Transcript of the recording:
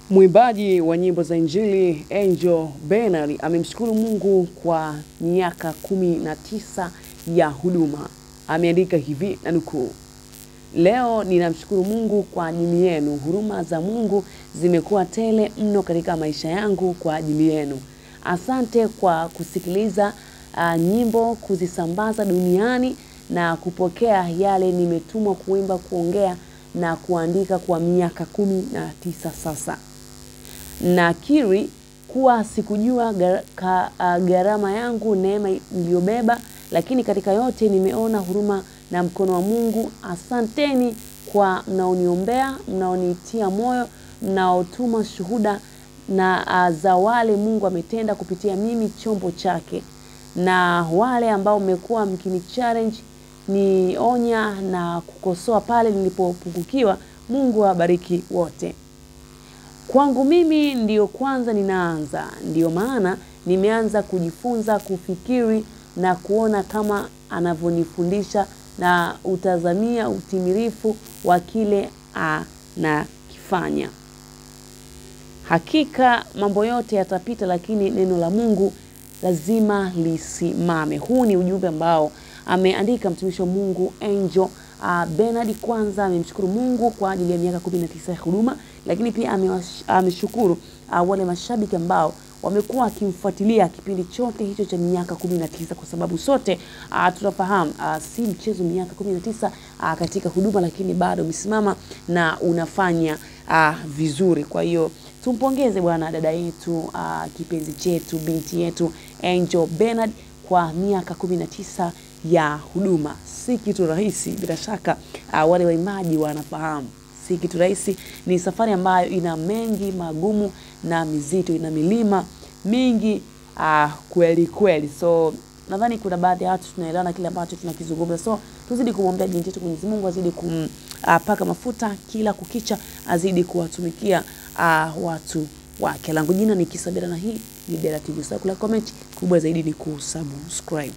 Mwimbaji wa nyimbo za Injili Angel Bernard amemshukuru Mungu kwa miaka 19 ya huduma. Ameandika hivi na nukuu: "Leo ninamshukuru Mungu kwa ajili yenu. Huruma za Mungu zimekuwa tele mno katika maisha yangu kwa ajili yenu. Asante kwa kusikiliza nyimbo, kuzisambaza duniani na kupokea yale nimetumwa kuimba, kuongea na kuandika kwa miaka 19 sasa. Nakiri kuwa sikujua gharama yangu, neema niliyobeba, lakini katika yote nimeona huruma na mkono wa Mungu. Asanteni kwa mnaoniombea, mnaonitia moyo, mnaotuma shuhuda na za wale Mungu ametenda kupitia mimi, chombo chake, na wale ambao mmekuwa mkini challenge, nionya na kukosoa pale nilipopungukiwa. Mungu awabariki wote. Kwangu mimi ndio kwanza ninaanza, ndio maana nimeanza kujifunza kufikiri na kuona kama anavyonifundisha na utazamia utimilifu wa kile anakifanya. Hakika mambo yote yatapita, lakini neno la Mungu lazima lisimame." Huu ni ujumbe ambao ameandika mtumishi wa Mungu Angel Bernard. Kwanza amemshukuru Mungu kwa ajili ya miaka 19 ya huduma, lakini pia ameshukuru wale mashabiki ambao wamekuwa wakimfuatilia kipindi chote hicho cha miaka 19, kwa sababu sote tunafahamu si mchezo miaka 19 katika huduma, lakini bado umesimama na unafanya vizuri. Kwa hiyo tumpongeze bwana dada yetu, kipenzi chetu, binti yetu Angel Bernard kwa miaka 19 ya huduma. Si kitu rahisi, bila shaka wale waimbaji wanafahamu. Si kitu rahisi, ni safari ambayo ina mengi magumu na mizito, ina milima mingi kweli kweli. So nadhani kuna baadhi ya watu tunaelewana kile ambacho tunakizungumza. So tuzidi kumwombea binti yetu, Mwenyezi Mungu azidi kumpaka mafuta kila kukicha, azidi kuwatumikia watu wake. Langu jina ni Kisabira na hii ni Dera TV. So comment kubwa zaidi ni kusubscribe.